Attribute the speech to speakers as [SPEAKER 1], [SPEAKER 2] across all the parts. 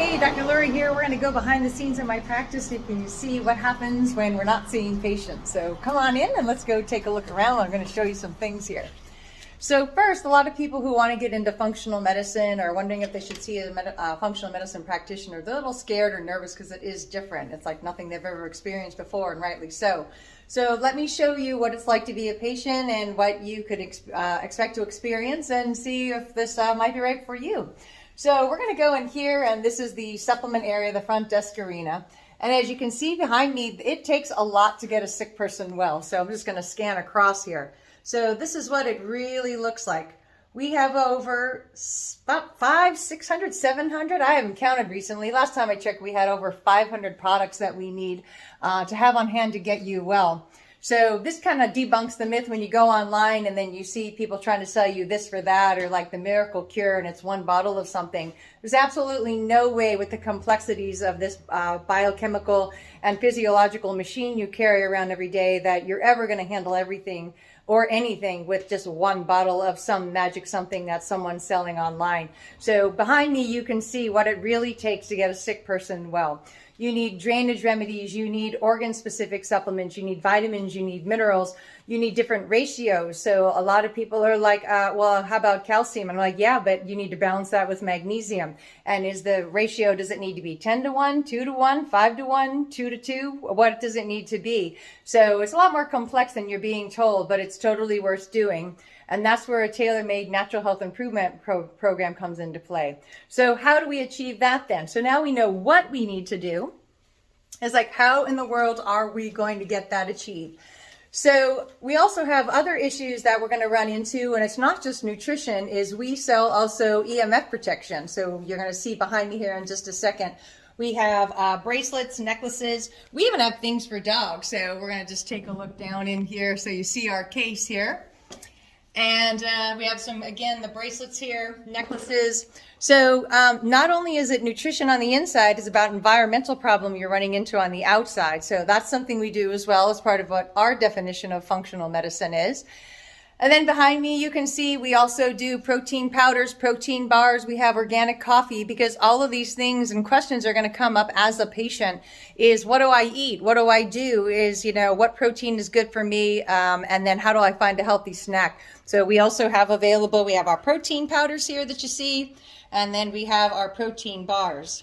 [SPEAKER 1] Hey, Dr. Lurie here. We're going to go behind the scenes of my practice so you can see what happens when we're not seeing patients. So come on in and let's go take a look around. I'm going to show you some things here. So first, a lot of people who want to get into functional medicine are wondering if they should see a functional medicine practitioner. They're a little scared or nervous because it is different. It's like nothing they've ever experienced before, and rightly so. So let me show you what it's like to be a patient and what you could expect to experience and see if this might be right for you. So we're going to go in here, and this is the supplement area, the front desk arena. And as you can see behind me, it takes a lot to get a sick person well. So I'm just going to scan across here. So this is what it really looks like. We have over about 500, 600, 700. I haven't counted recently. Last time I checked, we had over 500 products that we need to have on hand to get you well. So this kind of debunks the myth when you go online and then you see people trying to sell you this for that, or like the miracle cure and it's one bottle of something. There's absolutely no way with the complexities of this biochemical and physiological machine you carry around every day that you're ever going to handle everything or anything with just one bottle of some magic something that someone's selling online. So behind me, you can see what it really takes to get a sick person well. You need drainage remedies, you need organ-specific supplements, you need vitamins, you need minerals, you need different ratios. So a lot of people are like, well, how about calcium? And I'm like, yeah, but you need to balance that with magnesium. And is the ratio, does it need to be 10 to 1, 2 to 1, 5 to 1, 2 to 2? What does it need to be? So it's a lot more complex than you're being told, but it's totally worth doing. And that's where a tailor-made natural health improvement program comes into play. So how do we achieve that then? So now we know what we need to do. It's like, how in the world are we going to get that achieved? So we also have other issues that we're going to run into, and it's not just nutrition, is we sell also EMF protection. So you're going to see behind me here in just a second. We have bracelets, necklaces. We even have things for dogs. So we're going to just take a look down in here so you see our case here. And we have some, again, the bracelets here, necklaces. So not only is it nutrition on the inside, it's about environmental problem you're running into on the outside. So that's something we do as well as part of what our definition of functional medicine is. And then behind me, you can see we also do protein powders, protein bars. We have organic coffee, because all of these things and questions are going to come up as a patient is, what do I eat? What do I do? Is, you know, what protein is good for me? And then how do I find a healthy snack? So we also have available, we have our protein powders here that you see, and then we have our protein bars.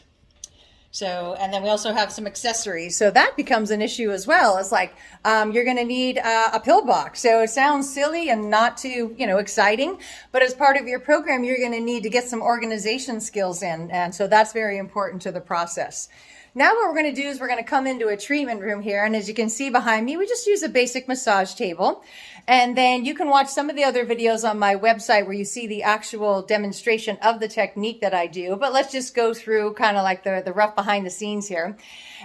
[SPEAKER 1] So, and then we also have some accessories. So that becomes an issue as well. It's like, you're going to need a pill box. So it sounds silly and not too, exciting, but as part of your program, you're going to need to get some organization skills in. And so that's very important to the process. Now what we're going to do is we're going to come into a treatment room here. And as you can see behind me, we just use a basic massage table. And then you can watch some of the other videos on my website where you see the actual demonstration of the technique that I do. But let's just go through kind of like the rough behind the scenes here.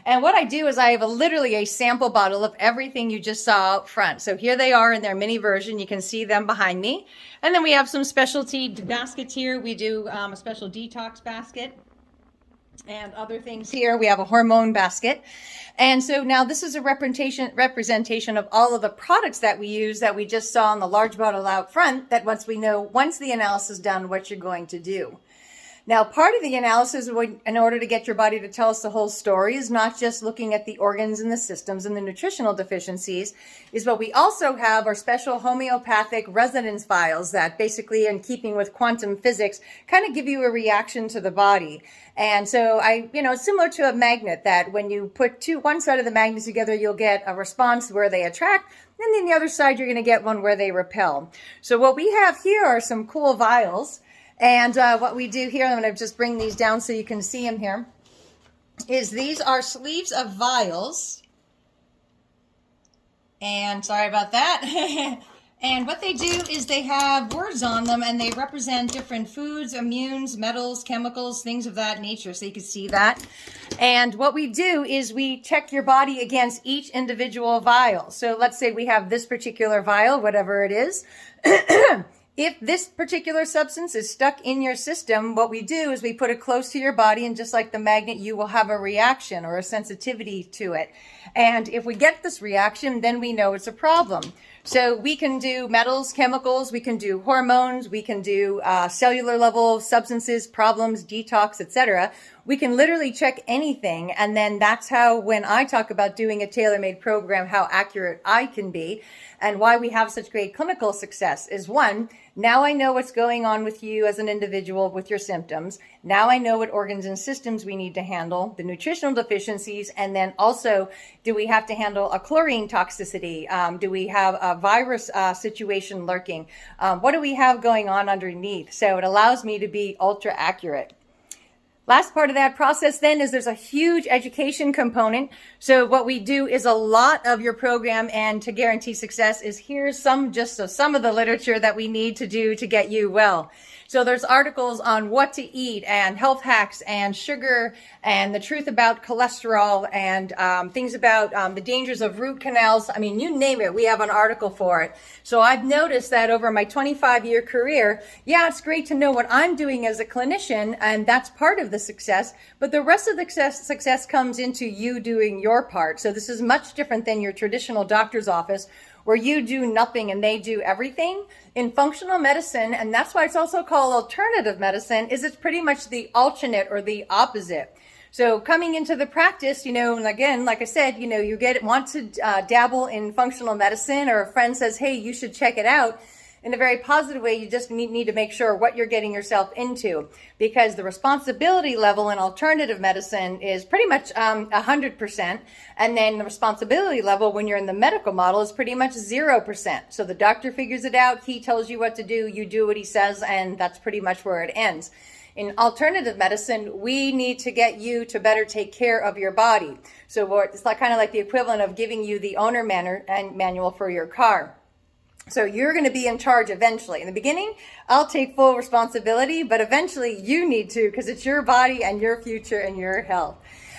[SPEAKER 1] And what I do is I have literally a sample bottle of everything you just saw up front. So here they are in their mini version. You can see them behind me. And then we have some specialty baskets here. We do a special detox basket and other things here. We have a hormone basket. And so now this is a representation of all of the products that we use that we just saw in the large bottle out front, that once the analysis is done, what you're going to do. Now, part of the analysis, in order to get your body to tell us the whole story, is not just looking at the organs and the systems and the nutritional deficiencies, is what we also have are special homeopathic resonance vials that basically, in keeping with quantum physics, kind of give you a reaction to the body. And so it's similar to a magnet, that when you put one side of the magnets together, you'll get a response where they attract, and then the other side, you're going to get one where they repel. So what we have here are some cool vials. And what we do here, I'm going to just bring these down so you can see them here, is these are sleeves of vials. And sorry about that. And what they do is they have words on them, and they represent different foods, immunes, metals, chemicals, things of that nature. So you can see that. And what we do is we check your body against each individual vial. So let's say we have this particular vial, whatever it is. If this particular substance is stuck in your system, what we do is we put it close to your body, and just like the magnet, you will have a reaction or a sensitivity to it. And if we get this reaction, then we know it's a problem. So we can do metals, chemicals, we can do hormones, we can do cellular level substances, problems, detox, etc. We can literally check anything. And then that's how, when I talk about doing a tailor-made program, how accurate I can be and why we have such great clinical success is, one, now I know what's going on with you as an individual with your symptoms. Now I know what organs and systems we need to handle, the nutritional deficiencies, and then also, do we have to handle a chlorine toxicity? Do we have a virus situation lurking? What do we have going on underneath? So it allows me to be ultra accurate. Last part of that process then is there's a huge education component. So what we do is a lot of your program, and to guarantee success is here's some of the literature that we need to do to get you well. So there's articles on what to eat and health hacks and sugar and the truth about cholesterol and things about the dangers of root canals. I mean, you name it, we have an article for it. So I've noticed that over my 25-year career, yeah, it's great to know what I'm doing as a clinician, and that's part of the success, but the rest of the success comes into you doing your part. So this is much different than your traditional doctor's office where you do nothing and they do everything. In functional medicine, and that's why it's also called alternative medicine, is it's pretty much the alternate or the opposite. So coming into the practice, you know, and again, like I said, you know, you want to dabble in functional medicine, or a friend says, hey, you should check it out. In a very positive way, you just need to make sure what you're getting yourself into, because the responsibility level in alternative medicine is pretty much 100%. And then the responsibility level when you're in the medical model is pretty much 0%. So the doctor figures it out. He tells you what to do. You do what he says. And that's pretty much where it ends. In alternative medicine, we need to get you to better take care of your body. So it's like kind of like the equivalent of giving you the owner manual for your car. So you're going to be in charge eventually. In the beginning, I'll take full responsibility, but eventually you need to, because it's your body and your future and your health.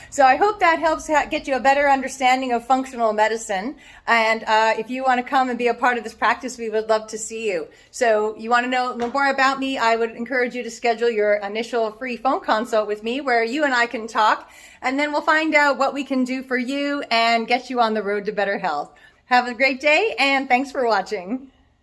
[SPEAKER 1] So I hope that helps get you a better understanding of functional medicine. And if you want to come and be a part of this practice, we would love to see you. So you want to know more about me, I would encourage you to schedule your initial free phone consult with me where you and I can talk, and then we'll find out what we can do for you and get you on the road to better health. Have a great day, and thanks for watching.